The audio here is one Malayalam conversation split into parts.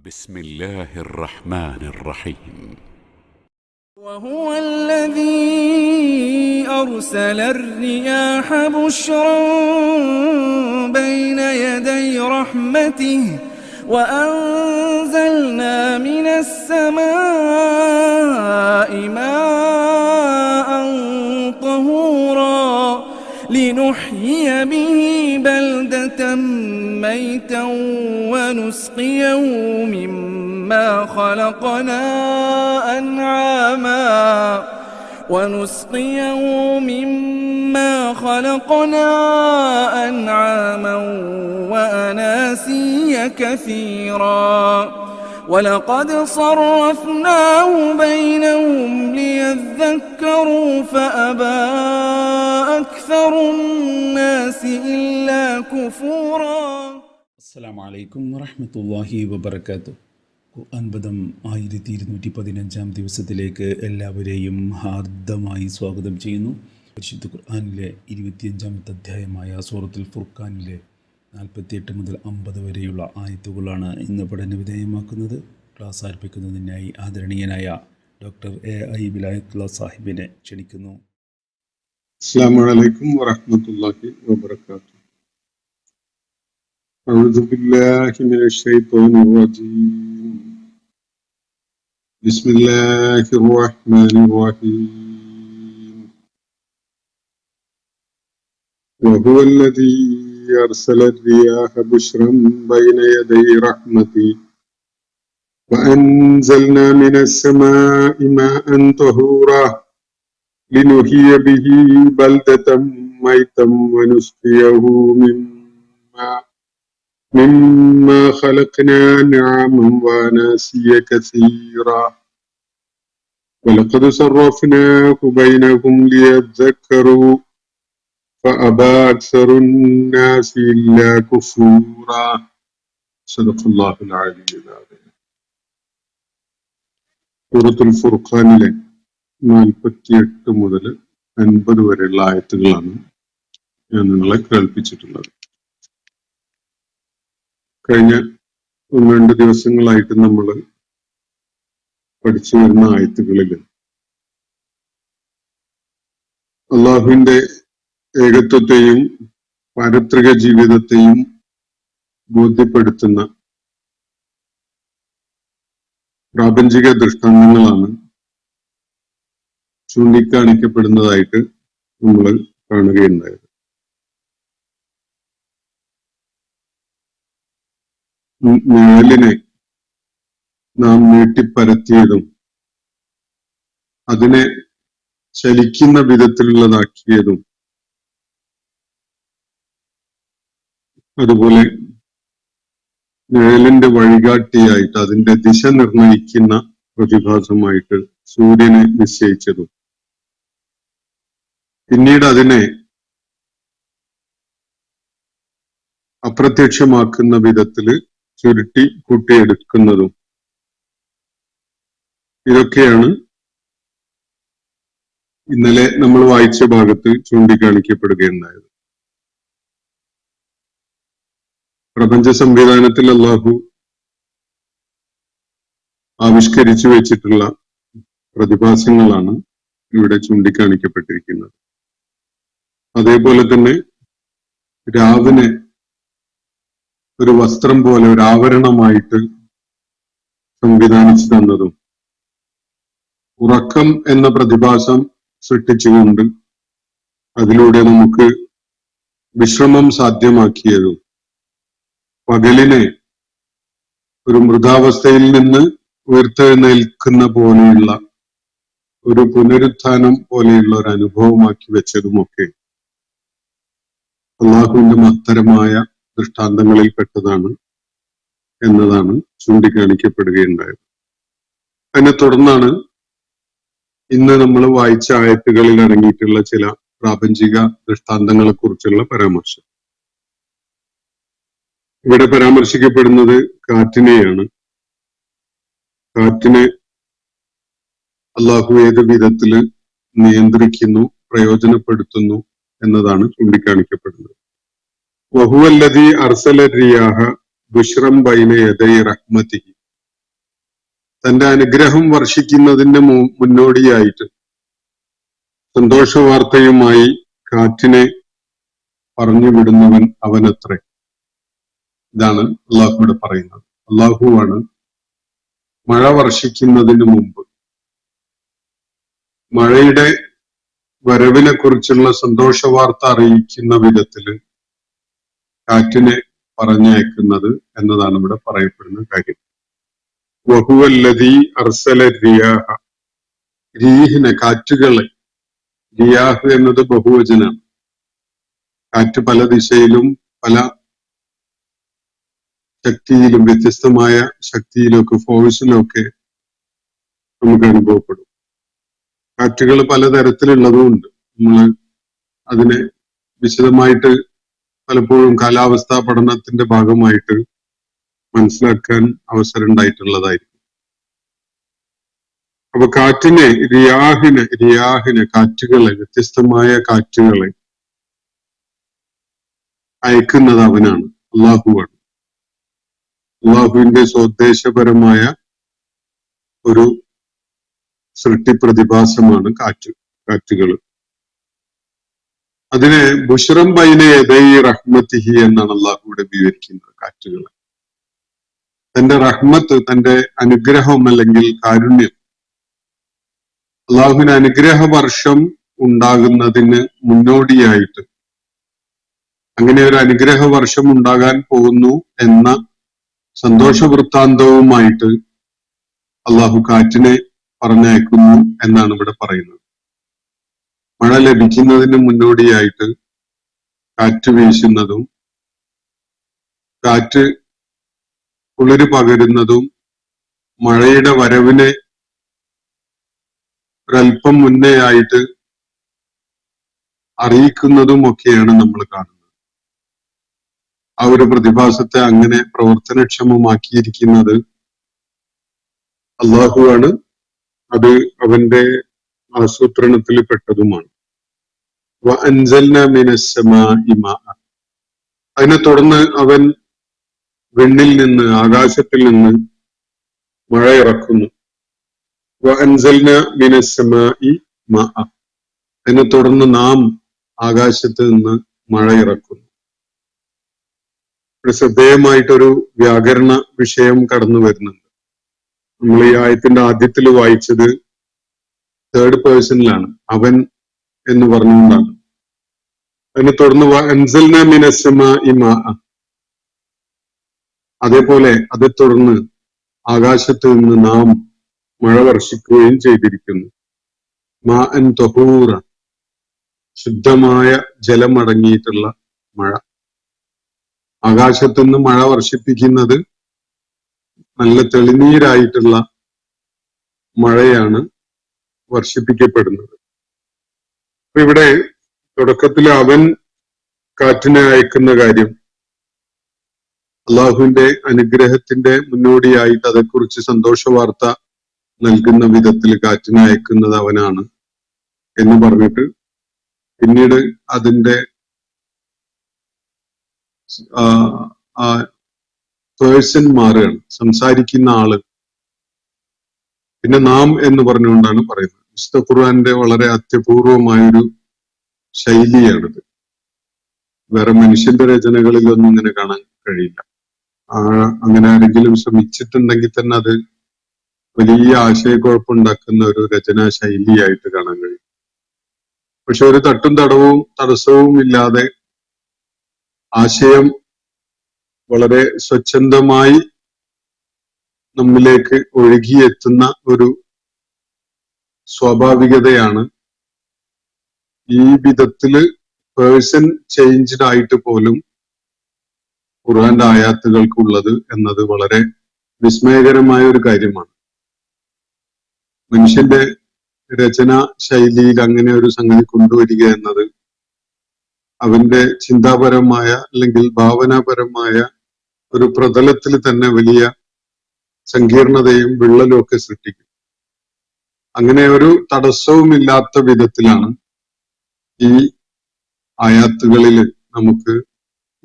بسم الله الرحمن الرحيم. وهو الذي أرسل الرياح بشرا بين يدي رحمته وأنزلنا من السماء ماء طهورا لنحيي به بلدة ميتا ونسقيه مما خلقنا أنعاما وأناسيا كثيرا ولقد صرفناه بينهم ليذكروا فأبى أكثر الناس إلا كفورا. السلام عليكم ورحمة الله وبركاته. അൻപതം 1215 ദിവസത്തിലേക്ക് എല്ലാവരെയും ഹാർദമായി സ്വാഗതം ചെയ്യുന്നു. പരിശുദ്ധ ഖുർആനിലെ 25-ാമത്തെ അധ്യായമായ സൂറത്തുൽ ഫുർഖാനിലെ 48 മുതൽ 50 വരെയുള്ള ആയത്തുകളാണ് ഇന്ന് പഠന വിധേയമാക്കുന്നത്. ക്ലാസ് ആരംഭിക്കുന്നതിനായി ആദരണീയനായ ഡോക്ടർ എ.ഐ. വിലായത്തുള്ള സാഹിബിനെ ക്ഷണിക്കുന്നു. അസ്സലാമു അലൈക്കും വറഹ്മത്തുള്ളാഹി വബറകാതുഹു. അഊദു ബില്ലാഹി മിനശ് ശൈത്വാനിർ റജീം. ബിസ്മില്ലാഹിർ റഹ്മാനിർ റഹീം. വഹുവല്ലദീ അർസല الرياح بشرا بين يدي رحمته وأنزلنا من السماء ماء طهورا لنحيي به بلدة ميتا ونسقيه مما خلقنا أنعاما وأناسيا كثيرا ولقد صرفناه بينهم ليذكروا فأبى أكثر الناس إلا كفورا. صدق الله العلي العظيم. സൂറത്തുൽ ഫുർഖാനിലെ 48 മുതൽ 50 വരെയുള്ള ആയത്തുകളാണ് ഞാൻ നിങ്ങളെ കേൾപ്പിച്ചിട്ടുള്ളത്. കഴിഞ്ഞ 1-2 ദിവസങ്ങളായിട്ട് നമ്മൾ പഠിച്ചു വരുന്ന ആയത്തുകളിൽ അള്ളാഹുവിന്റെ ഏകത്വത്തെയും പാരത്രിക ജീവിതത്തെയും ബോധ്യപ്പെടുത്തുന്ന പ്രാപഞ്ചിക ദൃഷ്ടാന്തങ്ങളാണ് ചൂണ്ടിക്കാണിക്കപ്പെടുന്നതായിട്ട് നമ്മൾ കാണുകയുണ്ടായത്. നിഴലിനെ നാം നീട്ടിപ്പരത്തിയതും അതിനെ ചലിക്കുന്ന വിധത്തിലുള്ളതാക്കിയതും അതുപോലെ നിഴലിന്റെ വഴികാട്ടിയായിട്ട് അതിന്റെ ദിശ നിർണയിക്കുന്ന പ്രതിഭാസമായിട്ട് സൂര്യനെ നിശ്ചയിച്ചതും പിന്നീട് അതിനെ അപ്രത്യക്ഷമാക്കുന്ന വിധത്തില് ചുരുട്ടി കൂട്ടിയെടുക്കുന്നതും ഇതൊക്കെയാണ് ഇന്നലെ നമ്മൾ വായിച്ച ഭാഗത്ത് ചൂണ്ടിക്കാണിക്കപ്പെടുകയുണ്ടായത്. പ്രപഞ്ച സംവിധാനത്തിൽ അല്ലാഹു ആവിഷ്കരിച്ചു വെച്ചിട്ടുള്ള പ്രതിഭാസങ്ങളാണ് ഇവിടെ ചൂണ്ടിക്കാണിക്കപ്പെട്ടിരിക്കുന്നത്. അതേപോലെ തന്നെ രാവിനെ ഒരു വസ്ത്രം പോലെ ഒരു ആവരണമായിട്ട് സംവിധാനിച്ചു തന്നതും ഉറക്കം എന്ന പ്രതിഭാസം സൃഷ്ടിച്ചുകൊണ്ട് അതിലൂടെ നമുക്ക് വിശ്രമം സാധ്യമാക്കിയതും പകലിനെ ഒരു മൃതാവസ്ഥയിൽ നിന്ന് ഉയർത്തെഴുന്നേൽക്കുന്ന പോലെയുള്ള ഒരു പുനരുത്ഥാനം പോലെയുള്ള ഒരു അനുഭവമാക്കി വെച്ചതുമൊക്കെ അള്ളാഹുവിന്റെ മഹത്തരമായ ദൃഷ്ടാന്തങ്ങളിൽ പെട്ടതാണ് എന്നതാണ് ചൂണ്ടിക്കാണിക്കപ്പെടുകയുണ്ടായത്. അതിനെ തുടർന്നാണ് ഇന്ന് നമ്മൾ വായിച്ച ആയത്തുകളിൽ അടങ്ങിയിട്ടുള്ള ചില പ്രാപഞ്ചിക ദൃഷ്ടാന്തങ്ങളെ കുറിച്ചുള്ള പരാമർശം. ഇവിടെ പരാമർശിക്കപ്പെടുന്നത് കാറ്റിനെയാണ്. കാറ്റിനെ അള്ളാഹു ഏത് വിധത്തില് നിയന്ത്രിക്കുന്നു, പ്രയോജനപ്പെടുത്തുന്നു എന്നതാണ് ചൂണ്ടിക്കാണിക്കപ്പെടുന്നത്. വഹുവല്ലദീ അർസല റിയാഹ ബുശ്റൻ ബൈന യദൈ റഹ്മതിഹി. തന്റെ അനുഗ്രഹം വർഷിക്കുന്നതിന് മുന്നോടിയായിട്ട് സന്തോഷ വാർത്തയുമായി കാറ്റിനെ പറഞ്ഞു വിടുന്നവൻ അവനത്രേ. ഇതാണ് അള്ളാഹുവിടെ പറയുന്നത്. അള്ളാഹുവാണ് മഴ വർഷിക്കുന്നതിന് മുമ്പ് മഴയുടെ വരവിനെ കുറിച്ചുള്ള സന്തോഷ വാർത്ത അറിയിക്കുന്ന വിധത്തില് കാറ്റിനെ പറഞ്ഞയക്കുന്നത് എന്നതാണ് ഇവിടെ പറയപ്പെടുന്ന കാര്യം. വഹുവല്ലദീ അർസല റിയാഹ, രീഹിനെ കാറ്റുകളെ, റിയാഹ് എന്നത് ബഹുവചനാണ്. കാറ്റ് പല ദിശയിലും പല ശക്തിയിലും വ്യത്യസ്തമായ ശക്തിയിലൊക്കെ ഫോഴ്സിലൊക്കെ നമുക്ക് അനുഭവപ്പെടും. കാറ്റുകൾ പലതരത്തിലുള്ളതുമുണ്ട്. നമ്മൾ അതിനെ വിശദമായിട്ട് പലപ്പോഴും കാലാവസ്ഥാ പഠനത്തിന്റെ ഭാഗമായിട്ട് മനസ്സിലാക്കാൻ അവസരം ഉണ്ടായിട്ടുള്ളതായിരിക്കും. അപ്പൊ കാറ്റിനെ റിയാഹിനെ കാറ്റുകളെ, വ്യത്യസ്തമായ കാറ്റുകളെ അയക്കുന്നത് അവനാണ്, അള്ളാഹുവാണ്. അള്ളാഹുവിന്റെ സ്വദേശപരമായ ഒരു സൃഷ്ടി പ്രതിഭാസമാണ് കാറ്റുകൾ. അതിനെ ബുഷ്റം ബൈന യദൈ റഹ്മത്തിഹി എന്നാണ് അള്ളാഹുവിടെ വിവരിക്കുന്നത്. കാറ്റുകളെ തന്റെ റഹ്മത്ത്, തന്റെ അനുഗ്രഹം അല്ലെങ്കിൽ കാരുണ്യം, അള്ളാഹുവിന് അനുഗ്രഹ വർഷം ഉണ്ടാകുന്നതിന് മുന്നോടിയായിട്ട്, അങ്ങനെ ഒരു അനുഗ്രഹ വർഷം ഉണ്ടാകാൻ പോകുന്നു എന്ന സന്തോഷ വൃത്താന്തവുമായിട്ട് അള്ളാഹു കാറ്റിനെ പറഞ്ഞയക്കുന്നു എന്നാണ് ഇവിടെ പറയുന്നത്. മഴ ലഭിക്കുന്നതിന് മുന്നോടിയായിട്ട് കാറ്റ് വീശുന്നതും കാറ്റ് കുളിര് പകരുന്നതും മഴയുടെ വരവിനെ ഒരല്പം മുന്നേ ആയിട്ട് അറിയിക്കുന്നതും ഒക്കെയാണ് നമ്മൾ കാണുന്നത്. ആ ഒരു പ്രതിഭാസത്തെ അങ്ങനെ പ്രവർത്തനക്ഷമമാക്കിയിരിക്കുന്നത് അള്ളാഹുവാണ്. അത് അവന്റെ ആസൂത്രണത്തിൽ പെട്ടതുമാണ്. അതിനെ തുടർന്ന് അവൻ വെണ്ണിൽ നിന്ന്, ആകാശത്തിൽ നിന്ന് മഴ ഇറക്കുന്നു. അതിനെ തുടർന്ന് നാം ആകാശത്ത് നിന്ന് മഴ ഇറക്കുന്നു. ഒരു ശ്രദ്ധേയമായിട്ടൊരു വ്യാകരണ വിഷയം കടന്നു വരുന്നുണ്ട്. നമ്മൾ ഈ ആയത്തിന്റെ ആദ്യത്തിൽ വായിച്ചത് തേർഡ് പേഴ്സണിലാണ്, അവൻ എന്ന് പറഞ്ഞുകൊണ്ടാണ്. അതിനെ തുടർന്ന് അതേപോലെ അതേ തുടർന്ന് ആകാശത്ത് നിന്ന് നാം മഴ വർഷിക്കുകയും ചെയ്തിരിക്കുന്നു. മാഅൻ തഹൂറ, ശുദ്ധമായ ജലമടങ്ങിയിട്ടുള്ള മഴ. ആകാശത്തുനിന്ന് മഴ വർഷിപ്പിക്കുന്നത് നല്ല തെളിനീരായിട്ടുള്ള മഴയാണ് വർഷിപ്പിക്കപ്പെടുന്നത്. അപ്പൊ ഇവിടെ തുടക്കത്തിൽ അവൻ കാറ്റിനെ അയക്കുന്ന കാര്യം, അള്ളാഹുവിന്റെ അനുഗ്രഹത്തിന്റെ മുന്നോടിയായിട്ട് അതേക്കുറിച്ച് സന്തോഷ വാർത്ത നൽകുന്ന വിധത്തിൽ കാറ്റിനെ അയക്കുന്നത് അവനാണ് എന്ന് പറഞ്ഞിട്ട് പിന്നീട് അതിന്റെ പേഴ്സൺ മാറുകയാണ്, സംസാരിക്കുന്ന ആള്. പിന്നെ നാം എന്ന് പറഞ്ഞുകൊണ്ടാണ് പറയുന്നത്. വിശുദ്ധ ഖുർആന്റെ വളരെ അത്യപൂർവമായൊരു ശൈലിയാണിത്. വേറെ മനുഷ്യന്റെ രചനകളിലൊന്നും ഇങ്ങനെ കാണാൻ കഴിയില്ല. അങ്ങനെ ആരെങ്കിലും ശ്രമിച്ചിട്ടുണ്ടെങ്കിൽ തന്നെ അത് വലിയ ആശയക്കുഴപ്പമുണ്ടാക്കുന്ന ഒരു രചനാ ശൈലിയായിട്ട് കാണാൻ കഴിയും. പക്ഷെ ഒരു തട്ടും തടസ്സവും ഇല്ലാതെ ആശയം വളരെ സ്വച്ഛന്തമായി നമ്മിലേക്ക് ഒഴുകിയെത്തുന്ന ഒരു സ്വാഭാവികതയാണ് ഈ വിധത്തില് പേഴ്സൺ ചേഞ്ച്ഡ് ആയിട്ട് പോലും ഖുർആന്റെ ആയാത്തുകൾക്കുള്ളത് എന്നത് വളരെ വിസ്മയകരമായ ഒരു കാര്യമാണ്. മനുഷ്യന്റെ രചനാ ശൈലിയിൽ അങ്ങനെ ഒരു സംഗതി കൊണ്ടുവരിക എന്നത് അവന്റെ ചിന്താപരമായ അല്ലെങ്കിൽ ഭാവനാപരമായ ഒരു പ്രതലത്തിൽ തന്നെ വലിയ സങ്കീർണതയും വിള്ളലും ഒക്കെ സൃഷ്ടിക്കും. അങ്ങനെ ഒരു തടസ്സവുമില്ലാത്ത വിധത്തിലാണ് ഈ ആയാത്തുകളിൽ നമുക്ക്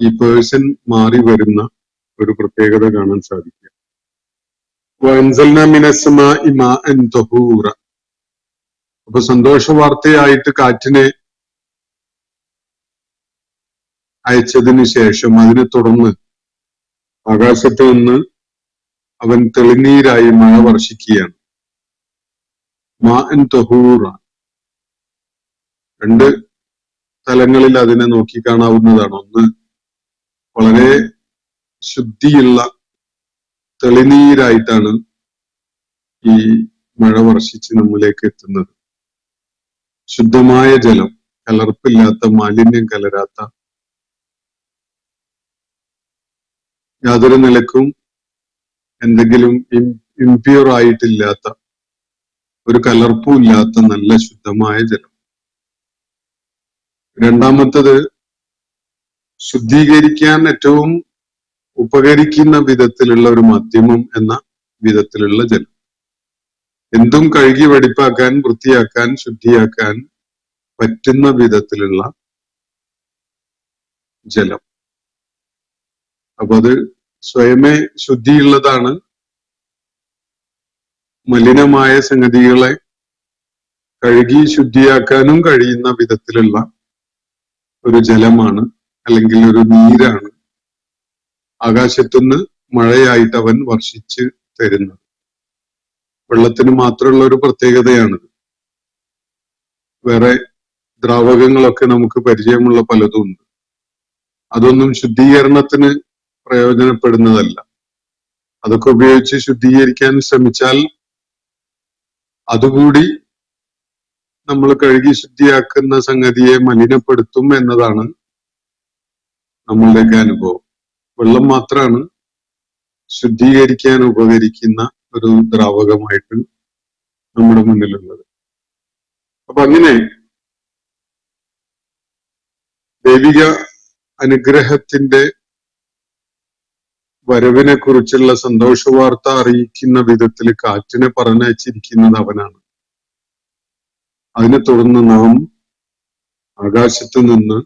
ഈ പേഴ്സൺ മാറി വരുന്ന ഒരു പ്രത്യേകത കാണാൻ സാധിക്കുക. വഅൻസൽനാ മിനസ്സമാഇ മാഅൻ തഹൂറ. അപ്പൊ സന്തോഷ വാർത്തയായിട്ട് കാറ്റിനെ അയച്ചതിന് ശേഷം അതിനെ തുടർന്ന് ആകാശത്ത് നിന്ന് അവൻ തെളിനീരായി മഴ വർഷിക്കുകയാണ്. മാഅൻ തഹൂറ. രണ്ട് തലങ്ങളിൽ അതിനെ നോക്കിക്കാണാവുന്നതാണ്. ഒന്ന്, വളരെ ശുദ്ധിയുള്ള തെളിനീരായിട്ടാണ് ഈ മഴ വർഷിച്ച് നമ്മിലേക്ക് എത്തുന്നത്. ശുദ്ധമായ ജലം, കലർപ്പില്ലാത്ത, മാലിന്യം കലരാത്ത, യാതൊരു നിലക്കും എന്തെങ്കിലും ഇംപ്യൂർ ആയിട്ടില്ലാത്ത, ഒരു കലർപ്പും ഇല്ലാത്ത നല്ല ശുദ്ധമായ ജലം. രണ്ടാമത്തത്, ശുദ്ധീകരിക്കാൻ ഏറ്റവും ഉപകരിക്കുന്ന വിധത്തിലുള്ള ഒരു മാധ്യമം എന്ന വിധത്തിലുള്ള ജലം. എന്തും കഴുകി വെടിപ്പാക്കാൻ, വൃത്തിയാക്കാൻ, ശുദ്ധിയാക്കാൻ പറ്റുന്ന വിധത്തിലുള്ള ജലം. അപ്പൊ അത് സ്വയമേ ശുദ്ധിയുള്ളതാണ്. മലിനമായ സംഗതികളെ കഴുകി ശുദ്ധിയാക്കാനും കഴിയുന്ന വിധത്തിലുള്ള ഒരു ജലമാണ്, അല്ലെങ്കിൽ ഒരു നീരാണ് ആകാശത്തുനിന്ന് മഴയായിട്ട് അവൻ വർഷിച്ച് തരുന്നത്. വെള്ളത്തിന് മാത്രമുള്ള ഒരു പ്രത്യേകതയാണിത്. വേറെ ദ്രാവകങ്ങളൊക്കെ നമുക്ക് പരിചയമുള്ള പലതും ഉണ്ട്. അതൊന്നും ശുദ്ധീകരണത്തിന് പ്രയോജനപ്പെടുന്നതല്ല. അതൊക്കെ ഉപയോഗിച്ച് ശുദ്ധീകരിക്കാൻ ശ്രമിച്ചാൽ അതുകൂടി നമ്മൾ കഴുകി ശുദ്ധിയാക്കുന്ന സംഗതിയെ മലിനപ്പെടുത്തും എന്നതാണ് നമ്മളുടെയൊക്കെ അനുഭവം. വെള്ളം മാത്രമാണ് ശുദ്ധീകരിക്കാൻ ഉപകരിക്കുന്ന ഒരു ദ്രാവകമായിട്ട് നമ്മുടെ മുന്നിലുള്ളത്. അപ്പൊ അങ്ങനെ ദൈവിക അനുഗ്രഹത്തിന്റെ വരവിനെ കുറിച്ചുള്ള സന്തോഷ വാർത്ത അറിയിക്കുന്ന വിധത്തിൽ കാറ്റിനെ പറഞ്ഞയച്ചിരിക്കുന്നത് അവനാണ്. അതിനെ തുടർന്ന് നാം ആകാശത്ത് നിന്ന്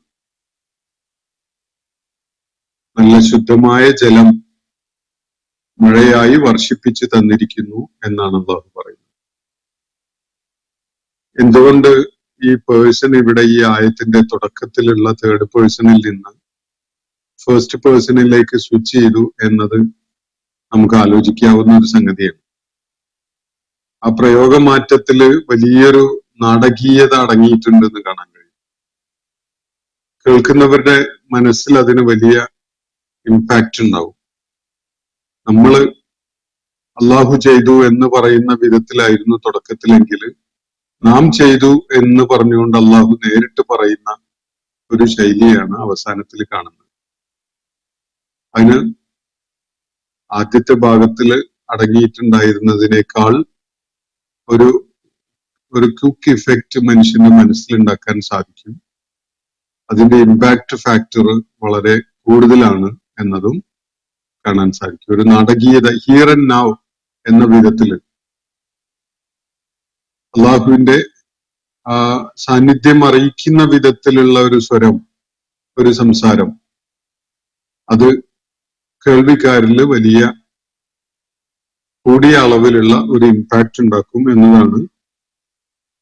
നല്ല ശുദ്ധമായ ജലം മഴയായി വർഷിപ്പിച്ചു തന്നിരിക്കുന്നു എന്നാണ് അല്ലാഹു പറയുന്നത്. എന്തുകൊണ്ട് ഈ പേഴ്സൺ ഇവിടെ ഈ ആയത്തിന്റെ തുടക്കത്തിലുള്ള തേർഡ് പേഴ്സണിൽ നിന്ന് ഫസ്റ്റ് പേഴ്സണിലേക്ക് സ്വിച്ച് ചെയ്തു എന്നത് നമുക്ക് ആലോചിക്കാവുന്ന ഒരു സംഗതിയാണ്. ആ പ്രയോഗമാറ്റത്തില് വലിയൊരു നാടകീയത അടങ്ങിയിട്ടുണ്ടെന്ന് കാണാൻ കഴിയും. കേൾക്കുന്നവരുടെ മനസ്സിൽ അതിന് വലിയ ഇമ്പാക്റ്റ് ഉണ്ടാവും. നമ്മള് അള്ളാഹു ചെയ്തു എന്ന് പറയുന്ന വിധത്തിലായിരുന്നു തുടക്കത്തിലെങ്കിൽ നാം ചെയ്തു എന്ന് പറഞ്ഞുകൊണ്ട് അള്ളാഹു നേരിട്ട് പറയുന്ന ഒരു ശൈലിയാണ് അവസാനത്തിൽ കാണുന്നത്. അതിന് ആദ്യത്തെ ഭാഗത്തിൽ അടങ്ങിയിട്ടുണ്ടായിരുന്നതിനേക്കാൾ ഒരു ക്വിക്ക് ഇഫക്റ്റ് മനുഷ്യന്റെ മനസ്സിലുണ്ടാക്കാൻ സാധിക്കും. അതിന്റെ ഇമ്പാക്ട് ഫാക്ടർ വളരെ കൂടുതലാണ് എന്നതും കാണാൻ സാധിക്കും. ഒരു നാടകീയത, ഹിയർ ആൻഡ് നൗ എന്ന വിധത്തിൽ അള്ളാഹുവിന്റെ സാന്നിധ്യം അറിയിക്കുന്ന വിധത്തിലുള്ള ഒരു സ്വരം, ഒരു സംസാരം, അത് കേൾവിക്കാരിൽ വലിയ കൂടിയ അളവിലുള്ള ഒരു ഇമ്പാക്റ്റ് ഉണ്ടാക്കും എന്നതാണ്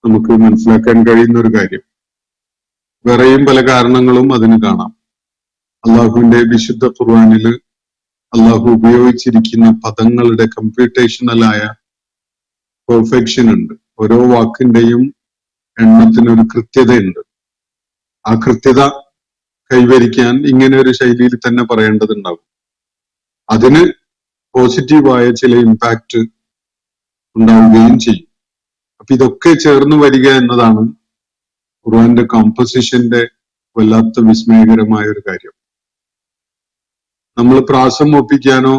നമുക്ക് മനസ്സിലാക്കാൻ കഴിയുന്ന ഒരു കാര്യം. വേറെയും പല കാരണങ്ങളും അതിന് കാണാം. അള്ളാഹുവിന്റെ വിശുദ്ധ ഖുർആനില് അള്ളാഹു ഉപയോഗിച്ചിരിക്കുന്ന പദങ്ങളുടെ കമ്പ്യൂട്ടേഷണലായ പെർഫെക്ഷൻ ഉണ്ട്. ഓരോ വാക്കിന്റെയും എണ്ണത്തിനൊരു കൃത്യതയുണ്ട്. ആ കൃത്യത കൈവരിക്കാൻ ഇങ്ങനെ ഒരു ശൈലിയിൽ തന്നെ പറയേണ്ടതുണ്ടാകും. അതിന് പോസിറ്റീവായ ചില ഇമ്പാക്റ്റ് ഉണ്ടാവുകയും ചെയ്യും. അപ്പൊ ഇതൊക്കെ ചേർന്ന് വരിക എന്നതാണ് ഖുർആന്റെ കോമ്പോസിഷന്റെ വല്ലാത്ത വിസ്മയകരമായ ഒരു കാര്യം. നമ്മൾ പ്രാസം ഒപ്പിക്കാനോ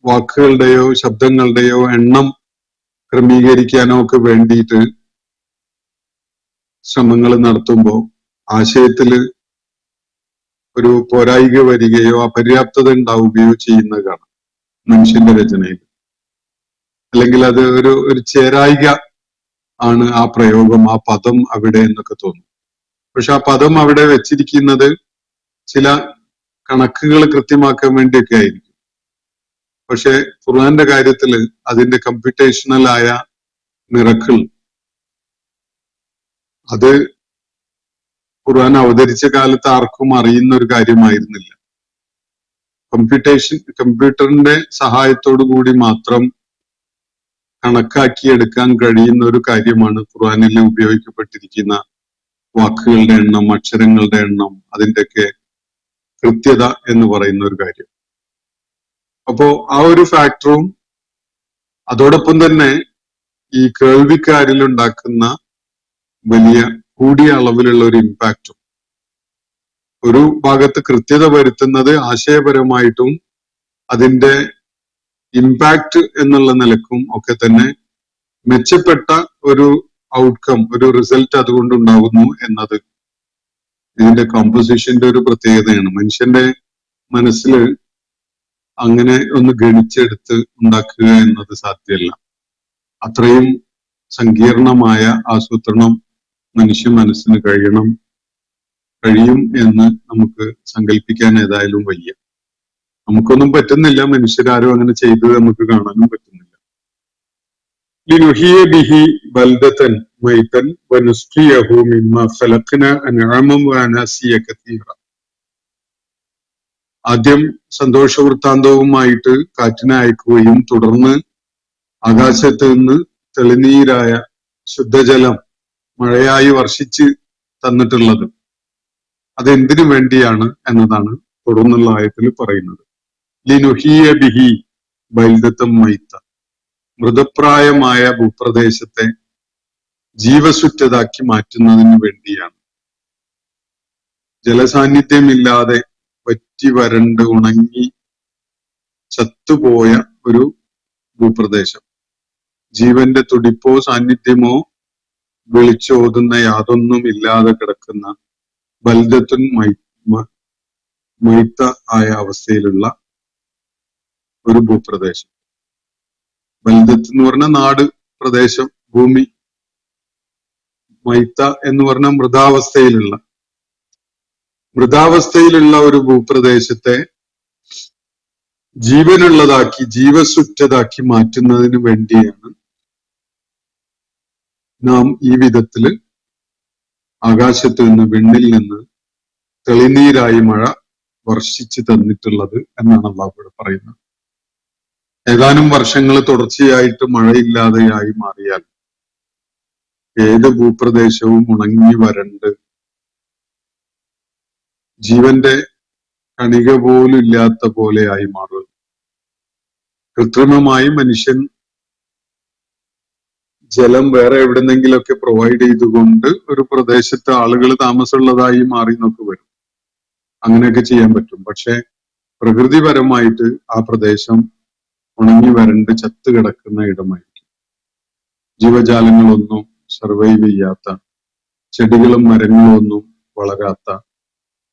വാക്കുകളുടെയോ ശബ്ദങ്ങളുടെയോ എണ്ണം ക്രമീകരിക്കാനോ ഒക്കെ വേണ്ടിയിട്ട് ശ്രമങ്ങൾ നടത്തുമ്പോൾ ആശയത്തില് ഒരു പോരായിക വരികയോ അപര്യാപ്തത ഉണ്ടാവുകയോ ചെയ്യുന്നത് കാണാം മനുഷ്യന്റെ രചനയിൽ. അല്ലെങ്കിൽ അത് ഒരു ചേരായിക ആണ് ആ പ്രയോഗം, ആ പദം അവിടെ എന്നൊക്കെ തോന്നും. പക്ഷെ ആ പദം അവിടെ വെച്ചിരിക്കുന്നത് ചില കണക്കുകൾ കൃത്യമാക്കാൻ വേണ്ടിയൊക്കെ ആയിരിക്കും. പക്ഷെ ഖുർആന്റെ കാര്യത്തില് അതിന്റെ കമ്പ്യൂട്ടേഷണൽ ആയ മിറക്കിൾ അത് ഖുർആൻ അവതരിച്ച കാലത്ത് ആർക്കും അറിയുന്ന ഒരു കാര്യമായിരുന്നില്ല. കമ്പ്യൂട്ടറിന്റെ സഹായത്തോടു കൂടി മാത്രം കണക്കാക്കിയെടുക്കാൻ കഴിയുന്ന ഒരു കാര്യമാണ് ഖുർആനിൽ ഉപയോഗിക്കപ്പെട്ടിരിക്കുന്ന വാക്കുകളുടെ എണ്ണം, അക്ഷരങ്ങളുടെ എണ്ണം, അതിന്റെയൊക്കെ കൃത്യത എന്ന് പറയുന്ന ഒരു കാര്യം. അപ്പോ ആ ഒരു ഫാക്ടറും അതോടൊപ്പം തന്നെ ഈ കേൾവിക്കാരിൽ ഉണ്ടാക്കുന്ന വലിയ കൂടിയ അളവിലുള്ള ഒരു ഇമ്പാക്റ്റും, ഒരു ഭാഗത്ത് കൃത്യത വരുത്തുന്നത് ആശയപരമായിട്ടും അതിന്റെ ഇമ്പാക്റ്റ് എന്നുള്ള നിലക്കും ഒക്കെ തന്നെ മെച്ചപ്പെട്ട ഒരു ഔട്ട്കം, ഒരു റിസൾട്ട് അതുകൊണ്ട് ഉണ്ടാകുന്നു എന്നത് ഇതിന്റെ കോമ്പോസിഷന്റെ ഒരു പ്രത്യേകതയാണ്. മനുഷ്യന്റെ മനസ്സിൽ അങ്ങനെ ഒന്ന് ഗണിച്ചെടുത്ത് ഉണ്ടാക്കുക എന്നത് സാധ്യമല്ല. അത്രയും സങ്കീർണമായ ആസൂത്രണം മനുഷ്യ മനസ്സിന് കഴിയും എന്ന് നമുക്ക് സങ്കല്പിക്കാൻ ഏതായാലും വയ്യ. നമുക്കൊന്നും പറ്റുന്നില്ല, മനുഷ്യരാരും അങ്ങനെ ചെയ്തത് നമുക്ക് കാണാനും പറ്റുന്നില്ല. ലിനുഹിയ ബിഹി ബൽദതൻ മൈതൻ വനുസ്ഖിയഹു മിമ്മ ഖലഖ്ന അൻഅമൻ വഅനാസിയ കതീറ. ആദ്യം സന്തോഷവൃത്താന്തവുമായിട്ട് കാറ്റിനെ അയക്കുകയും തുടർന്ന് ആകാശത്ത് നിന്ന് തെളിനീരായ ശുദ്ധജലം മഴയായി വർഷിച്ച് തന്നിട്ടുള്ളത് അതെന്തിനു വേണ്ടിയാണ് എന്നതാണ് തുടർന്നുള്ള ആയത്തിൽ പറയുന്നത്. ലിനുഹിയ ബിഹി ബൽദതൻ മൈത, മൃതപ്രായമായ ഭൂപ്രദേശത്തെ ജീവസുറ്റതാക്കി മാറ്റുന്നതിന് വേണ്ടിയാണ്. ജലസാന്നിധ്യമില്ലാതെ വറ്റി വരണ്ട് ഉണങ്ങി ചത്തുപോയ ഒരു ഭൂപ്രദേശം, ജീവന്റെ തുടിപ്പോ സാന്നിധ്യമോ വിളിച്ചോതുന്ന യാതൊന്നും ഇല്ലാതെ കിടക്കുന്ന ബൽദത്തുൻ മൈത്ത ആയ അവസ്ഥയിലുള്ള ഒരു ഭൂപ്രദേശം. ബൽദത്ത് എന്ന് പറഞ്ഞ നാട്, പ്രദേശം, ഭൂമി. മൈത്ത എന്ന് പറഞ്ഞ മൃതാവസ്ഥയിലുള്ള ഒരു ഭൂപ്രദേശത്തെ ജീവനുള്ളതാക്കി, ജീവസുറ്റതാക്കി മാറ്റുന്നതിന് വേണ്ടിയാണ് നാം ഈ വിധത്തില് ആകാശത്ത് നിന്ന്, വിണ്ണിൽ നിന്ന് തെളിനീരായി മഴ വർഷിച്ചു തന്നിട്ടുള്ളത് എന്നാണ് അള്ളാഹു പറയുന്നത്. ഏതാനും വർഷങ്ങൾ തുടർച്ചയായിട്ട് മഴയില്ലാതെയായി മാറിയാൽ ഏത് ഭൂപ്രദേശവും ഉണങ്ങി വരണ്ട് ജീവന്റെ കണിക പോലും ഇല്ലാത്ത പോലെയായി മാറും. കൃത്രിമമായി മനുഷ്യൻ ജലം വേറെ എവിടെന്നെങ്കിലൊക്കെ പ്രൊവൈഡ് ചെയ്തുകൊണ്ട് ഒരു പ്രദേശത്ത് ആളുകൾ താമസമുള്ളതായി മാറി എന്നൊക്കെ വരും. അങ്ങനെയൊക്കെ ചെയ്യാൻ പറ്റും. പക്ഷെ പ്രകൃതിപരമായിട്ട് ആ പ്രദേശം ഉണങ്ങി വരണ്ട് ചത്തു കിടക്കുന്ന ഇടമായിരിക്കും. ജീവജാലങ്ങളൊന്നും സർവൈവ് ചെയ്യാത്ത, ചെടികളും മരങ്ങളും ഒന്നും വളരാത്ത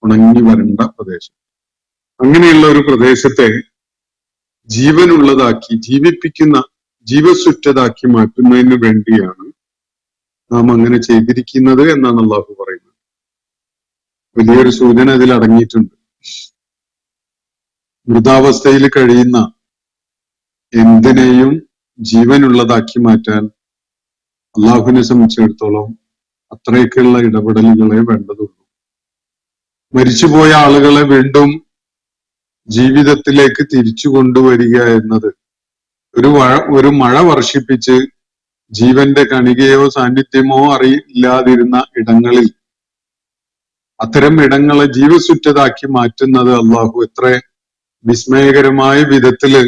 ഉണങ്ങി വരണ്ട പ്രദേശം. അങ്ങനെയുള്ള ഒരു പ്രദേശത്തെ ജീവനുള്ളതാക്കി, ജീവിപ്പിക്കുന്ന, ജീവസുറ്റതാക്കി മാറ്റുന്നതിന് വേണ്ടിയാണ് നാം അങ്ങനെ ചെയ്തിരിക്കുന്നത് എന്നാണ് അള്ളാഹു പറയുന്നത്. വലിയൊരു സൂചന അതിൽ അടങ്ങിയിട്ടുണ്ട്. മൃതാവസ്ഥയിൽ കഴിയുന്ന എന്തിനേയും ജീവനുള്ളതാക്കി മാറ്റാൻ അള്ളാഹുവിനെ സംബന്ധിച്ചിടത്തോളം അത്രയൊക്കെയുള്ള ഇടപെടലുകളെ വേണ്ടതുള്ളൂ. മരിച്ചുപോയ ആളുകളെ വീണ്ടും ജീവിതത്തിലേക്ക് തിരിച്ചു കൊണ്ടുവരിക എന്നത് ഒരു മഴ വർഷിപ്പിച്ച് ജീവന്റെ കണികയോ സാന്നിധ്യമോ അറിയില്ലാതിരുന്ന ഇടങ്ങളിൽ അത്തരം ഇടങ്ങളെ ജീവസുറ്റതാക്കി മാറ്റുന്നത് അള്ളാഹു എത്ര വിസ്മയകരമായ വിധത്തില്,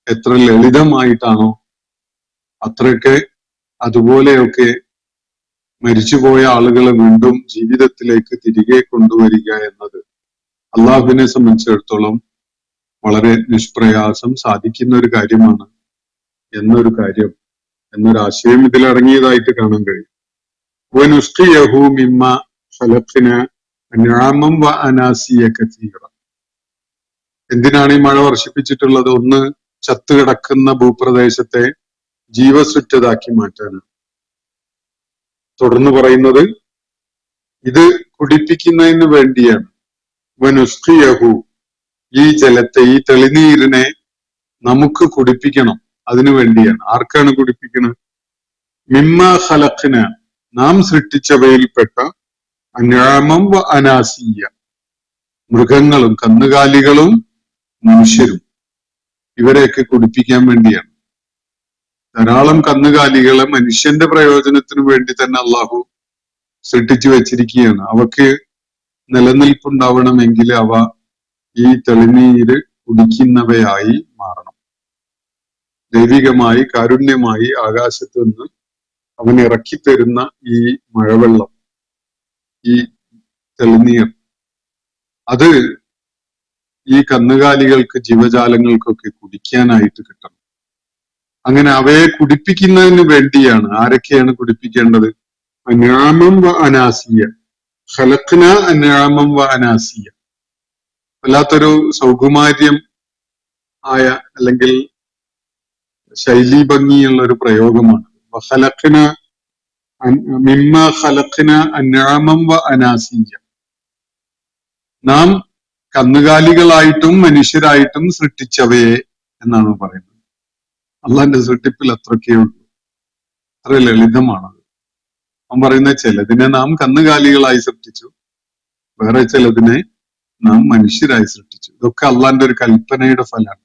എത്ര ലളിതമായിട്ടാണോ അത്രയൊക്കെ അതുപോലെയൊക്കെ മരിച്ചുപോയ ആളുകളെ വീണ്ടും ജീവിതത്തിലേക്ക് തിരികെ കൊണ്ടുവരിക എന്നത് അള്ളാഹുവിനെ സംബന്ധിച്ചിടത്തോളം വളരെ നിഷ്പ്രയാസം സാധിക്കുന്ന ഒരു കാര്യമാണ് എന്നൊരു ആശയം ഇതിൽ അടങ്ങിയതായിട്ട് കാണാൻ കഴിയും. വനുസ്ഖിയഹു മിമ്മ ഖലഖ്ന അൻഅമൻ വഅനാസിയ കതീറ. എന്തിനാണ് ഈ മഴ വർഷിപ്പിച്ചിട്ടുള്ളത്? ഒന്ന്, ചത്തുകിടക്കുന്ന ഭൂപ്രദേശത്തെ ജീവസുറ്റതാക്കി മാറ്റാനാണ്. തുടർന്ന് പറയുന്നത് ഇത് കുടിപ്പിക്കുന്നതിന് വേണ്ടിയാണ്. വനുസ്ഖിയഹു, ഈ ജലത്തെ, ഈ തെളിനീരിനെ നമുക്ക് കുടിപ്പിക്കണം. അതിനു വേണ്ടിയാണ്. ആർക്കാണ് കുടിപ്പിക്കുന്നത്? മിമ്മ ഖലഖ്ന, നാം സൃഷ്ടിച്ചവയിൽപ്പെട്ട അൻആമം വ അനാസിയ, മൃഗങ്ങളും കന്നുകാലികളും മനുഷ്യരും, ഇവരെയൊക്കെ കുടിപ്പിക്കാൻ വേണ്ടിയാണ്. ധാരാളം കന്നുകാലികളെ മനുഷ്യന്റെ പ്രയോജനത്തിനു വേണ്ടി തന്നെ അള്ളാഹു സൃഷ്ടിച്ചു വെച്ചിരിക്കുകയാണ്. അവക്ക് നിലനിൽപ്പുണ്ടാവണമെങ്കിൽ അവ ഈ തെളിനീര് കുടിക്കുന്നവയായി മാറണം. ദൈവികമായി കാരുണ്യമായി ആകാശത്ത് നിന്ന് അവൻ ഇറക്കിത്തരുന്ന ഈ മഴവെള്ളം, ഈ തെളിനീർ, അത് ഈ കന്നുകാലികൾക്ക് ജീവജാലങ്ങൾക്കൊക്കെ കുടിക്കാനായിട്ട് കിട്ടണം. അങ്ങനെ അവയെ കുടിപ്പിക്കുന്നതിന് വേണ്ടിയാണ്. ആരൊക്കെയാണ് കുടിപ്പിക്കേണ്ടത്? അൻആമം വ അനാസിയ, ഖലഖ്ന അൻആമം വ അനാസിയ. വല്ലാത്തൊരു സൗകുമാര്യം ആയ അല്ലെങ്കിൽ ശൈലീ ഭംഗിയുള്ള ഒരു പ്രയോഗമാണ്. വഖലഖ്ന മിമ്മ ഖലഖ്ന അൻആമം വ അനാസിയ, നാം കന്നുകാലികളായിട്ടും മനുഷ്യരായിട്ടും സൃഷ്ടിച്ചവയെ എന്നാണ് പറയുന്നത്. അള്ളാന്റെ സൃഷ്ടിപ്പിൽ അത്രക്കേ ഉള്ളൂ. അത്ര ലളിതമാണത്. അവൻ പറയുന്നത് ചിലതിനെ നാം കന്നുകാലികളായി സൃഷ്ടിച്ചു, വേറെ ചിലതിനെ നാം മനുഷ്യരായി സൃഷ്ടിച്ചു. ഇതൊക്കെ അള്ളാന്റെ ഒരു കൽപ്പനയുടെ ഫലമാണ്,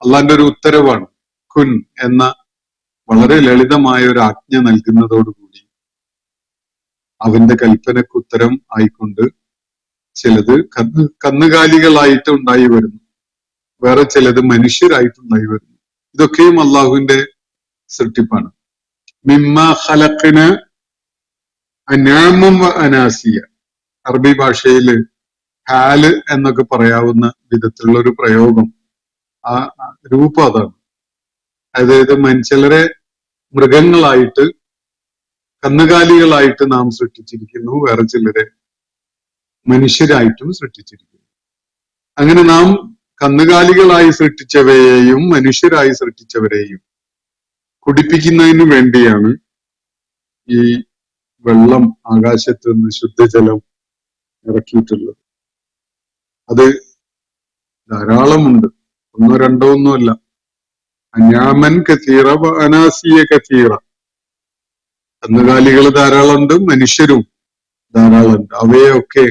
അള്ളാന്റെ ഒരു ഉത്തരവാണ്. കുൻ എന്ന വളരെ ലളിതമായ ഒരു ആജ്ഞ നൽകുന്നതോടുകൂടി അവന്റെ കൽപ്പനക്ക് ഉത്തരം ആയിക്കൊണ്ട് ചിലത് കന്നുകാലികളായിട്ട് ഉണ്ടായി വരുന്നു, വേറെ ചിലത് മനുഷ്യരായിട്ടുണ്ടായി വരുന്നു. ഇതൊക്കെയും അള്ളാഹുവിന്റെ സൃഷ്ടിപ്പാണ്. മിമ്മ ഖലഖ്ന അൻആമം വ അനാസിയ. അറബി ഭാഷയില് ഹാല് എന്നൊക്കെ പറയാവുന്ന വിധത്തിലുള്ള ഒരു പ്രയോഗം, ആ രൂപം അതാണ്. അതായത് ചിലരെ മൃഗങ്ങളായിട്ട് കന്നുകാലികളായിട്ട് നാം സൃഷ്ടിച്ചിരിക്കുന്നു, വേറെ ചിലരെ മനുഷ്യരായിട്ടും സൃഷ്ടിച്ചിരിക്കുന്നു. അങ്ങനെ നാം കന്നുകാലികളായി സൃഷ്ടിച്ചവയെയും മനുഷ്യരായി സൃഷ്ടിച്ചവരെയും കുടിപ്പിക്കുന്നതിന് വേണ്ടിയാണ് ഈ വെള്ളം, ആകാശത്ത് നിന്ന് ശുദ്ധജലം ഇറക്കിയിട്ടുള്ളത്. അത് ധാരാളമുണ്ട്, ഒന്നോ രണ്ടോ ഒന്നുമല്ല. അൻആമൻ കസീറ വ അനാസിയ കസീറ. കന്നുകാലികൾ ധാരാളമുണ്ട്, മനുഷ്യരും ധാരാളമുണ്ട്. അവയൊക്കെ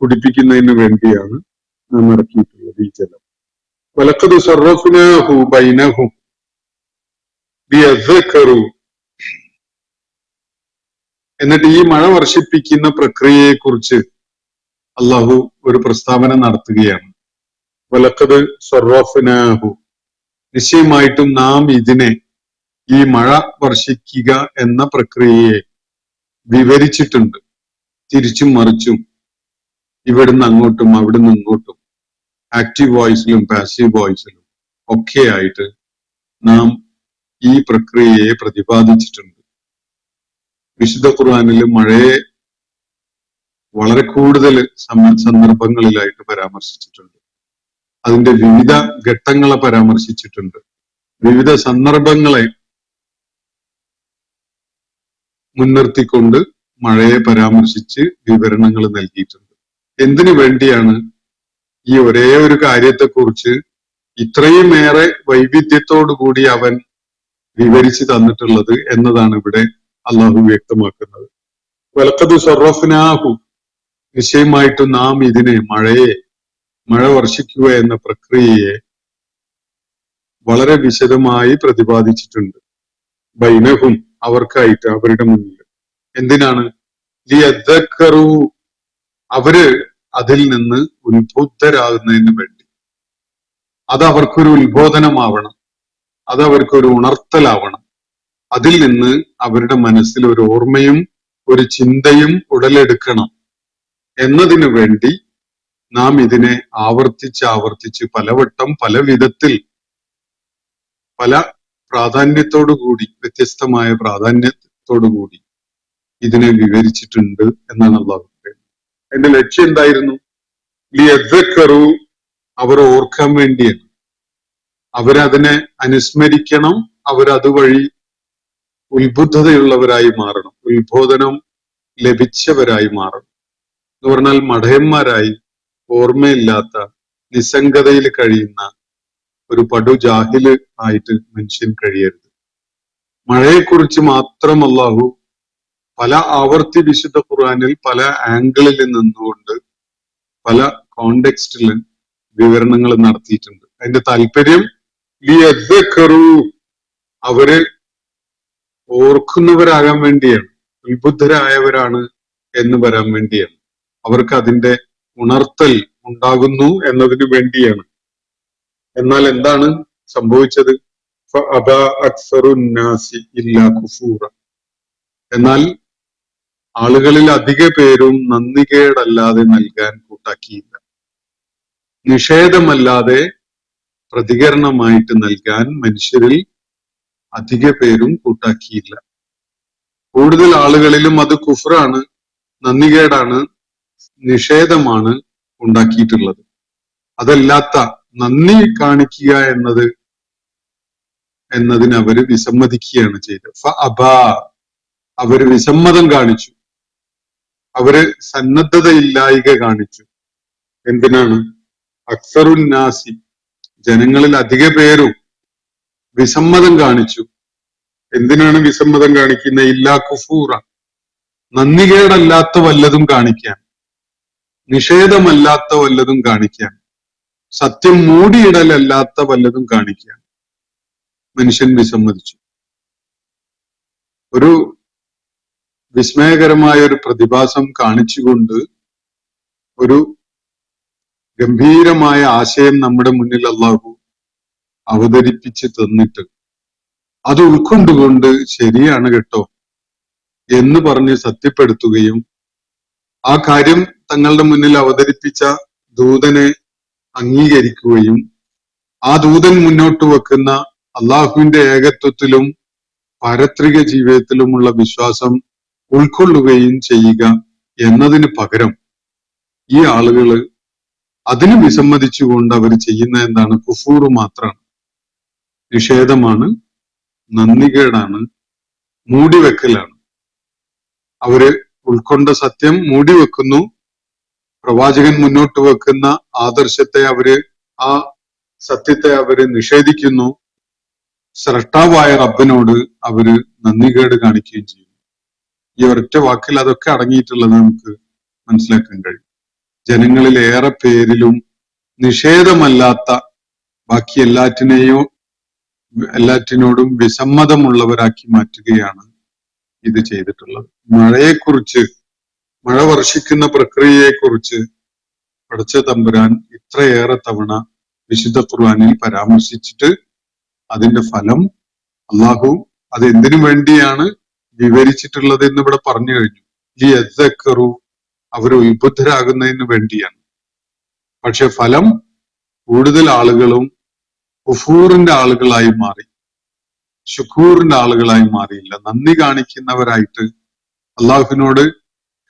കുടിപ്പിക്കുന്നതിന് വേണ്ടിയാണ് നാം ഇറക്കിയിട്ടുള്ളത് ഈ ജലം. വലഖദ് സറഫ്നാഹു ബൈനഹും ലിയദ്ദക്കറു. എന്നിട്ട് ഈ മഴ വർഷിപ്പിക്കുന്ന പ്രക്രിയയെ കുറിച്ച് അള്ളാഹു ഒരു പ്രസ്താവന നടത്തുകയാണ്. വലഖദ് സറഫ്നാഹു, നിശ്ചയമായിട്ടും നാം ഇതിനെ, ഈ മഴ വർഷിക്കുക എന്ന പ്രക്രിയയെ വിവരിച്ചിട്ടുണ്ട്. തിരിച്ചും മറിച്ചും, ഇവിടുന്ന് അങ്ങോട്ടും അവിടുന്ന് ഇങ്ങോട്ടും, ആക്റ്റീവ് വോയിസിലും പാസീവ് വോയിസിലും ഒക്കെ ആയിട്ട് നാം ഈ പ്രക്രിയയെ പ്രതിപാദിച്ചിട്ടുണ്ട്. വിശുദ്ധ ഖുർആനിൽ മഴയെ വളരെ കൂടുതൽ സന്ദർഭങ്ങളിലായിട്ട് പരാമർശിച്ചിട്ടുണ്ട്. അതിന്റെ വിവിധ ഘട്ടങ്ങളെ പരാമർശിച്ചിട്ടുണ്ട്. വിവിധ സന്ദർഭങ്ങളെ മുൻനിർത്തിക്കൊണ്ട് മഴയെ പരാമർശിച്ച് വിവരണങ്ങൾ നൽകിയിട്ടുണ്ട്. എന്തിനു വേണ്ടിയാണ് ഈ ഒരേ ഒരു കാര്യത്തെക്കുറിച്ച് ഇത്രയുമേറെ വൈവിധ്യത്തോടു കൂടി അവൻ വിവരിച്ചു തന്നിട്ടുള്ളത് എന്നതാണ് ഇവിടെ അള്ളാഹു വ്യക്തമാക്കുന്നത്. വലഖദ് സറഫ്നാഹു, നിശ്ചയമായിട്ടും നാം ഇതിനെ, മഴ വർഷിക്കുക എന്ന പ്രക്രിയയെ വളരെ വിശദമായി പ്രതിപാദിച്ചിട്ടുണ്ട്. ബൈനഹും, അവർക്കായിട്ട്, അവരുടെ മുന്നിൽ. എന്തിനാണ്? ലിയദ്ദക്കറു, അവര് അതിൽ നിന്ന് ഉത്ബുദ്ധരാകുന്നതിന് വേണ്ടി. അത് അവർക്കൊരു ഉത്ബോധനമാവണം, അത് അവർക്കൊരു ഉണർത്തലാവണം. അതിൽ നിന്ന് അവരുടെ മനസ്സിൽ ഒരു ഓർമ്മയും ഒരു ചിന്തയും ഉടലെടുക്കണം എന്നതിനു വേണ്ടി നാം ഇതിനെ ആവർത്തിച്ച് പലവട്ടം പല വിധത്തിൽ പല പ്രാധാന്യത്തോടുകൂടി, വ്യത്യസ്തമായ പ്രാധാന്യത്തോടുകൂടി ഇതിനെ വിവരിച്ചിട്ടുണ്ട് എന്നാണ് അള്ളാഹു പറയുന്നത്. അതിന്റെ ലക്ഷ്യം എന്തായിരുന്നു? ലിയദ്ദക്കറു, അവർ ഓർക്കാൻ വേണ്ടിയാണ്. അവരതിനെ അനുസ്മരിക്കണം, അവരതുവഴി ഉത്ബുദ്ധതയുള്ളവരായി മാറണം, ഉത്ബോധനം ലഭിച്ചവരായി മാറണം. എന്ന് പറഞ്ഞാൽ മഠയന്മാരായി, ഓർമ്മയില്ലാത്ത, നിസ്സംഗതയിൽ കഴിയുന്ന ഒരു പടു ജാഹില് ആയിട്ട് മനുഷ്യൻ കഴിയരുത്. മഴയെക്കുറിച്ച് മാത്രം അല്ലാഹു പല ആവർത്തി വിശുദ്ധ ഖുർആനിൽ പല ആംഗിളിൽ നിന്നുകൊണ്ട് പല കോണ്ടെക്സ്റ്റിൽ വിവരണങ്ങൾ നടത്തിയിട്ടുണ്ട്. അതിന്റെ താല്പര്യം ലിയദ്ദക്കറൂ, അവര് ഓർക്കുന്നവരാകാൻ വേണ്ടിയാണ്, ഉത്ബുദ്ധരായവരാണ് എന്ന് വരാൻ വേണ്ടിയാണ്, അവർക്ക് അതിന്റെ ഉണർത്തൽ ഉണ്ടാകുന്നു എന്നതിനു വേണ്ടിയാണ്. എന്നാൽ എന്താണ് സംഭവിച്ചത്? ഫഅബാ അക്സറുന്നാസി ഇല്ലാ കുഫൂറ. എന്നാൽ ആളുകളിൽ അധിക പേരും നന്ദികേടല്ലാതെ നൽകാൻ കൂട്ടാക്കിയില്ല, നിഷേധമല്ലാതെ പ്രതികരണമായിട്ട് നൽകാൻ മനുഷ്യരിൽ അധിക പേരും കൂട്ടാക്കിയില്ല. കൂടുതൽ ആളുകളിലും അത് കുഫ്റാണ്, നന്ദികേടാണ്, നിഷേധമാണ് ഉണ്ടാക്കിയിട്ടുള്ളത്. അതല്ലാത്ത നന്ദി കാണിക്കുക എന്നതിന് അവര് വിസമ്മതിക്കുകയാണ് ചെയ്തത്. ഫഅബാ, അവര് വിസമ്മതം കാണിച്ചു, അവര് സന്നദ്ധതയില്ലായ്ക കാണിച്ചു. എന്തിനാണ്? അക്സറുന്നാസി, ജനങ്ങളിൽ അധിക പേരും വിസമ്മതം കാണിച്ചു. എന്തിനാണ് വിസമ്മതം കാണിക്കുന്നത്? ഇല്ലാ കുഫൂറ, നന്ദികേടല്ലാത്ത വല്ലതും കാണിക്കാൻ, നിഷേധമല്ലാത്ത വല്ലതും കാണിക്കാൻ, സത്യം മൂടിയിടലല്ലാത്ത വല്ലതും കാണിക്കാൻ മനുഷ്യൻ വിസമ്മതിച്ചു. ഒരു വിസ്മയകരമായ ഒരു പ്രതിഭാസം കാണിച്ചുകൊണ്ട് ഒരു ഗംഭീരമായ ആശയം നമ്മുടെ മുന്നിൽ അല്ലാഹു അവതരിപ്പിച്ച് തന്നിട്ട് അത് ഉൾക്കൊണ്ടുകൊണ്ട് ശരിയാണ് കേട്ടോ എന്ന് പറഞ്ഞ് സത്യപ്പെടുത്തുകയും ആ കാര്യം തങ്ങളുടെ മുന്നിൽ അവതരിപ്പിച്ച ദൂതനെ അംഗീകരിക്കുകയും ആ ദൂതൻ മുന്നോട്ട് വെക്കുന്ന അള്ളാഹുവിന്റെ ഏകത്വത്തിലും പാരത്രിക ജീവിതത്തിലുമുള്ള വിശ്വാസം ഉൾക്കൊള്ളുകയും ചെയ്യുക എന്നതിന് പകരം ഈ ആളുകള് അതിന് വിസമ്മതിച്ചുകൊണ്ട് അവർ ചെയ്യുന്ന എന്താണ്? കുഫൂറ് മാത്രമാണ്, നിഷേധമാണ്, നന്ദികേടാണ്, മൂടിവെക്കലാണ്. അവര് ഉൾക്കൊണ്ട സത്യം മൂടിവെക്കുന്നു, പ്രവാചകൻ മുന്നോട്ട് വെക്കുന്ന ആദർശത്തെ ആ സത്യത്തെ അവര് നിഷേധിക്കുന്നു, സ്രഷ്ടാവായ റബ്ബിനോട് അവര് നന്ദികേട് കാണിക്കുകയും ചെയ്യുന്നു. ഈ ഒരൊറ്റ വാക്കിൽ അതൊക്കെ അടങ്ങിയിട്ടുള്ളത് നമുക്ക് മനസ്സിലാക്കാൻ കഴിയും. ജനങ്ങളിൽ ഏറെ പേരിലും നിഷേധമല്ലാത്ത ബാക്കി എല്ലാറ്റിനോടും വിസമ്മതമുള്ളവരാക്കി മാറ്റുകയാണ് ഇത് ചെയ്തിട്ടുള്ളത്. മഴയെക്കുറിച്ച്, മഴ വർഷിക്കുന്ന പ്രക്രിയയെക്കുറിച്ച് പടച്ച തമ്പുരാൻ ഇത്രയേറെ തവണ വിശുദ്ധ ഖുർആനിൽ പരാമർശിച്ചിട്ട് അതിന്റെ ഫലം അള്ളാഹു അത് എന്തിനു വേണ്ടിയാണ് വിവരിച്ചിട്ടുള്ളത് എന്ന് ഇവിടെ പറഞ്ഞു കഴിഞ്ഞു. ലിയദ്ദക്കറൂ, അവർ ഉത്ബുദ്ധരാകുന്നതിന് വേണ്ടിയാണ്. പക്ഷെ ഫലം കൂടുതൽ ആളുകളും കുഫൂറിന്റെ ആളുകളായി മാറി, ശുക്കൂറിന്റെ ആളുകളായി മാറിയില്ല. നന്ദി കാണിക്കുന്നവരായിട്ട്, അള്ളാഹുവിനോട്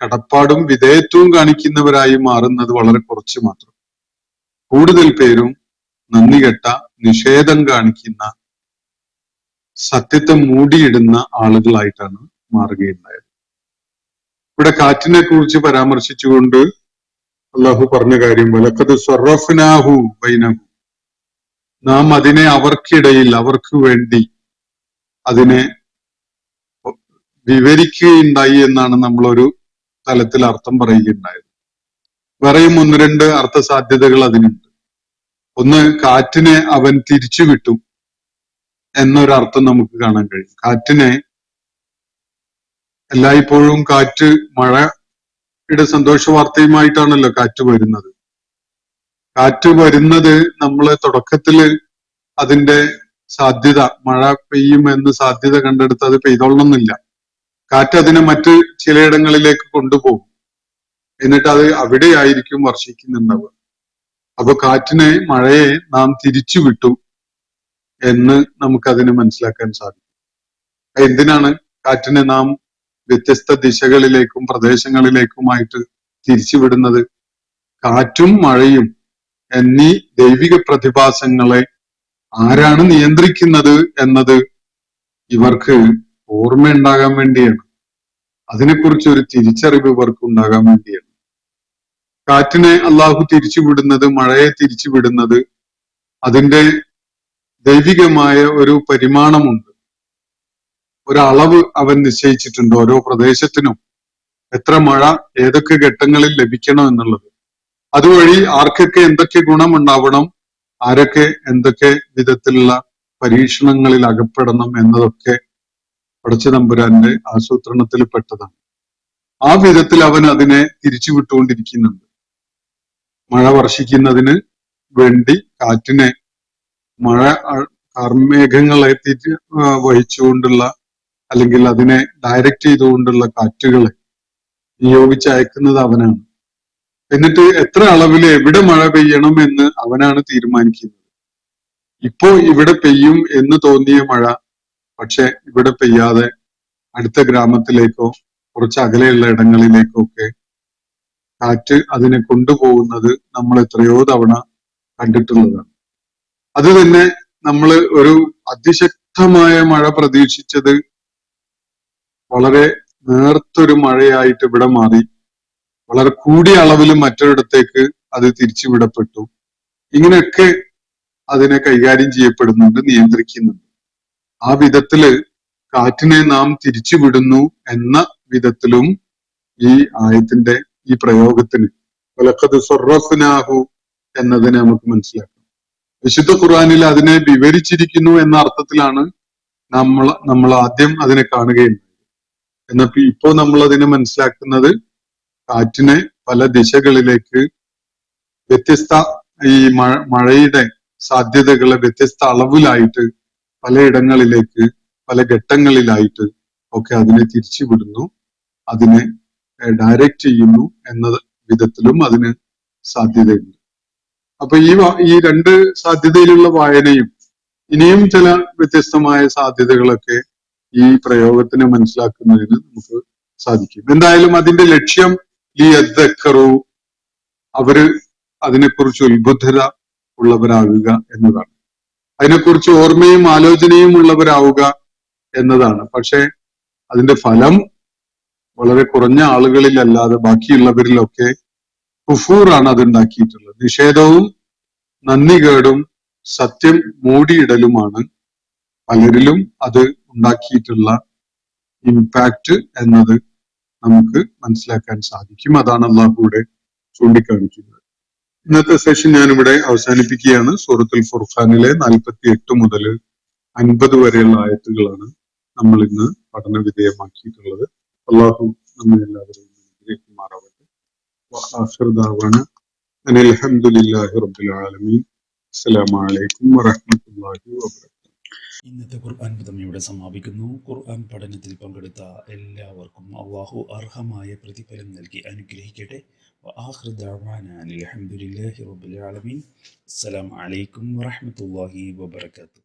കടപ്പാടും വിധേയത്വവും കാണിക്കുന്നവരായി മാറുന്നത് വളരെ കുറച്ച് മാത്രം. കൂടുതൽ പേരും നന്ദി കെട്ട, നിഷേധം കാണിക്കുന്ന, സത്യത്തെ മൂടിയിടുന്ന ആളുകളായിട്ടാണ് മാറുകയുണ്ടായത്. ഇവിടെ കാറ്റിനെ കുറിച്ച് പരാമർശിച്ചുകൊണ്ട് അള്ളാഹു പറഞ്ഞ കാര്യം, വലഖദ് സ്വറഫ്നാഹു ബൈനഹും, നാം അതിനെ അവർക്കിടയിൽ, അവർക്ക് വേണ്ടി അതിനെ വിവരിക്കുകയുണ്ടായി എന്നാണ് നമ്മളൊരു തലത്തിൽ അർത്ഥം പറയുകയുണ്ടായത്. വേറെയും ഒന്ന് രണ്ട് അർത്ഥ സാധ്യതകൾ അതിനുണ്ട്. ഒന്ന്, കാറ്റിനെ അവൻ തിരിച്ചുവിട്ടു എന്നൊരർത്ഥം നമുക്ക് കാണാൻ കഴിയും. കാറ്റിനെ എല്ലായ്പ്പോഴും കാറ്റ് മഴയുടെ സന്തോഷ വാർത്തയുമായിട്ടാണല്ലോ കാറ്റ് വരുന്നത്. കാറ്റ് വരുന്നത് നമ്മള് തുടക്കത്തില് അതിന്റെ സാധ്യത, മഴ പെയ്യുമെന്ന് സാധ്യത കണ്ടെടുത്ത് അത് പെയ്തോളണമെന്നില്ല. കാറ്റ് അതിനെ മറ്റ് ചിലയിടങ്ങളിലേക്ക് കൊണ്ടുപോകും, എന്നിട്ട് അത് അവിടെയായിരിക്കും വർഷിക്കുന്നുണ്ടാവുക. അപ്പൊ കാറ്റിനെ, മഴയെ നാം തിരിച്ചുവിട്ടു എന്ന് നമുക്കതിനെ മനസ്സിലാക്കാൻ സാധിക്കും. എന്തിനാണ് കാറ്റിനെ നാം വ്യത്യസ്ത ദിശകളിലേക്കും പ്രദേശങ്ങളിലേക്കുമായിട്ട് തിരിച്ചുവിടുന്നത്? കാറ്റും മഴയും എന്നീ ദൈവിക പ്രതിഭാസങ്ങളെ ആരാണ് നിയന്ത്രിക്കുന്നത് എന്നത് ഇവർക്ക് ഓർമ്മയുണ്ടാകാൻ വേണ്ടിയാണ്. അതിനെക്കുറിച്ച് ഒരു തിരിച്ചറിവ് ഇവർക്ക് ഉണ്ടാകാൻ വേണ്ടിയാണ്. കാറ്റിനെ അള്ളാഹു തിരിച്ചുവിടുന്നത്, മഴയെ തിരിച്ചുവിടുന്നത് അതിന്റെ ദൈവികമായ ഒരു പരിമാണമുണ്ട്, ഒരളവ് അവൻ നിശ്ചയിച്ചിട്ടുണ്ട് ഓരോ പ്രദേശത്തിനും എത്ര മഴ ഏതൊക്കെ ഘട്ടങ്ങളിൽ ലഭിക്കണം എന്നുള്ളത്. അതുവഴി ആർക്കൊക്കെ എന്തൊക്കെ ഗുണമുണ്ടാവണം, ആരൊക്കെ എന്തൊക്കെ വിധത്തിലുള്ള പരീക്ഷണങ്ങളിൽ അകപ്പെടണം എന്നതൊക്കെ പടച്ച തമ്പുരാന്റെ ആസൂത്രണത്തിൽ പെട്ടതാണ്. ആ വിധത്തിൽ അവൻ അതിനെ തിരിച്ചുവിട്ടുകൊണ്ടിരിക്കുന്നുണ്ട്. മഴ വർഷിക്കുന്നതിന് വേണ്ടി കാറ്റിനെ, മഴ കാർമേഘങ്ങളെ വഹിച്ചുകൊണ്ടുള്ള അല്ലെങ്കിൽ അതിനെ ഡയറക്റ്റ് ചെയ്തുകൊണ്ടുള്ള കാറ്റുകളെ നിയോഗിച്ച് അയക്കുന്നത് അവനാണ്. എന്നിട്ട് എത്ര അളവിൽ എവിടെ മഴ പെയ്യണം എന്ന് അവനാണ് തീരുമാനിക്കുന്നത്. ഇപ്പോ ഇവിടെ പെയ്യും എന്ന് തോന്നിയ മഴ പക്ഷെ ഇവിടെ പെയ്യാതെ അടുത്ത ഗ്രാമത്തിലേക്കോ കുറച്ച് അകലെയുള്ള ഇടങ്ങളിലേക്കോ ഒക്കെ കാറ്റ് അതിനെ കൊണ്ടുപോകുന്നത് നമ്മൾ എത്രയോ തവണ കണ്ടിട്ടുള്ളതാണ്. അത് തന്നെ നമ്മൾ ഒരു അതിശക്തമായ മഴ പ്രതീക്ഷിച്ചത് വളരെ നേർത്തൊരു മഴയായിട്ട് ഇവിടെ മാറി, വളരെ കൂടിയ അളവിൽ മറ്റൊരിടത്തേക്ക് അത് തിരിച്ചുവിടപ്പെട്ടു. ഇങ്ങനെയൊക്കെ അതിനെ കൈകാര്യം ചെയ്യപ്പെടുന്നുണ്ട്, നിയന്ത്രിക്കുന്നുണ്ട്. ആ വിധത്തില് കാറ്റിനെ നാം തിരിച്ചുവിടുന്നു എന്ന വിധത്തിലും ഈ ആയത്തിന്റെ ഈ പ്രയോഗത്തിന് വലഖദ് സറഫ്നാഹു എന്നതിനെ നമുക്ക് മനസ്സിലാക്കാം. വിശുദ്ധ ഖുർആനിൽ അതിനെ വിവരിച്ചിരിക്കുന്നു എന്ന അർത്ഥത്തിലാണ് നമ്മൾ ആദ്യം അതിനെ കാണുകയുണ്ടായത്. എന്നപ്പോ ഇപ്പോ നമ്മൾ അതിനെ മനസ്സിലാക്കുന്നത് കാറ്റിനെ പല ദിശകളിലേക്ക് വ്യത്യസ്ത ഈ മഴയുടെ സാധ്യതകളെ വ്യത്യസ്ത അളവിലായിട്ട് പലയിടങ്ങളിലേക്ക് പല ഘട്ടങ്ങളിലായിട്ട് ഒക്കെ അതിനെ തിരിച്ചുവിടുന്നു, അതിനെ ഡയറക്റ്റ് ചെയ്യുന്നു എന്ന വിധത്തിലും അതിന് സാധ്യതയുണ്ട്. അപ്പൊ ഈ രണ്ട് സാധ്യതയിലുള്ള വായനയും ഇനിയും ചില വ്യത്യസ്തമായ സാധ്യതകളൊക്കെ ഈ പ്രയോഗത്തിനെ മനസ്സിലാക്കുന്നതിന് നമുക്ക് സാധിക്കും. എന്തായാലും അതിന്റെ ലക്ഷ്യം ഈ യദ്ദക്കറു, അവര് അതിനെക്കുറിച്ച് ഉത്ബുദ്ധത ഉള്ളവരാകുക എന്നതാണ്. അതിനെക്കുറിച്ച് ഓർമ്മയും ആലോചനയും ഉള്ളവരാവുക എന്നതാണ്. പക്ഷെ അതിന്റെ ഫലം വളരെ കുറഞ്ഞ ആളുകളിലല്ലാതെ ബാക്കിയുള്ളവരിലൊക്കെ കുഫൂറാണ് അത് ഉണ്ടാക്കിയിട്ടുള്ളത്. നിഷേധവും നന്ദികേടും സത്യം മൂടിയിടലുമാണ് പലരിലും അത് ഉണ്ടാക്കിയിട്ടുള്ള ഇമ്പാക്റ്റ് എന്നത് നമുക്ക് മനസ്സിലാക്കാൻ സാധിക്കും. അതാണ് അള്ളാഹുവിടെ ചൂണ്ടിക്കാണിക്കുന്നത്. ഇന്നത്തെ സെഷൻ ഞാനിവിടെ അവസാനിപ്പിക്കുകയാണ്. സൂറത്തുൽ ഫുർഖാനിലെ 48 മുതൽ 50 വരെയുള്ള ആയത്തുകളാണ് നമ്മൾ ഇന്ന് പഠന വിധേയമാക്കിയിട്ടുള്ളത്. അള്ളാഹു നമ്മെ എല്ലാവരെയും അനുഗ്രഹിക്കുമാറാവട്ടെ. وآخر دعوانا أن الحمد لله رب العالمين. السلام عليكم ورحمة الله وبركاته. ഇന്നത്തെ ഖുർആൻ പദം ഇവിടെ സമാപിക്കുന്നു. ഖുർആൻ പഠനത്തിൽ പങ്കെടുത്ത എല്ലാവർക്കും അള്ളാഹു അർഹമായ പ്രതിഫലം നൽകി അനുഗ്രഹിക്കട്ടെ. വആഖിറു ദഅ്വാനാ അൽഹംദുലില്ലാഹി റബ്ബിൽ ആലമീൻ. അസ്സലാമു അലൈക്കും വറഹ്മത്തുള്ളാഹി വബറകാതുഹു.